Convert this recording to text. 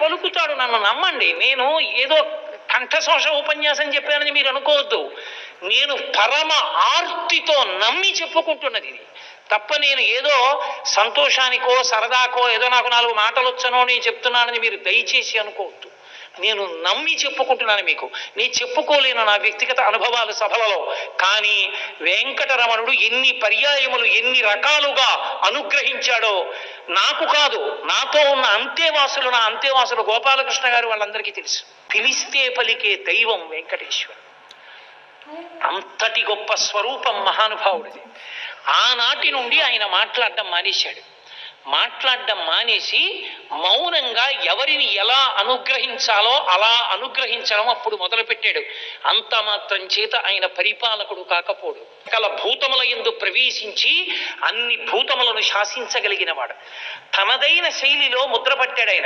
పలుకుతాడు, నన్ను నమ్మండి. నేను ఏదో కంఠశోష ఉపన్యాసం చెప్పానని మీరు అనుకోవద్దు. నేను పరమ ఆర్తితో నమ్మి చెప్పుకుంటున్నది ఇది తప్ప నేను ఏదో సంతోషానికో సరదాకో ఏదో నాకు 4 మాటలు వచ్చనో నేను చెప్తున్నానని మీరు దయచేసి అనుకోవద్దు. నేను నమ్మి చెప్పుకుంటున్నాను మీకు. నేను చెప్పుకోలేను నా వ్యక్తిగత అనుభవాలు సభలలో. కానీ వెంకటరమణుడు ఎన్ని పర్యాయములు ఎన్ని రకాలుగా అనుగ్రహించాడో నాకు కాదు, నాతో ఉన్న అంతేవాసులు, నా అంతేవాసులు గోపాలకృష్ణ గారు వాళ్ళందరికీ తెలుసు. పిలిస్తే పలికే దైవం వెంకటేశ్వరుడు. అంతటి గొప్ప స్వరూపం మహానుభావుడిది. ఆనాటి నుండి ఆయన మాట్లాడడం మానేశాడు. మాట్లాడడం మానేసి మౌనంగా ఎవరిని ఎలా అనుగ్రహించాలో అలా అనుగ్రహించడం అప్పుడు మొదలుపెట్టాడు. అంత మాత్రం చేత ఆయన పరిపాలకుడు కాకపోడు. సకల భూతముల యందు ప్రవేశించి అన్ని భూతములను శాసించగలిగిన వాడు. తనదైన శైలిలో ముద్రపట్టాడు ఆయన.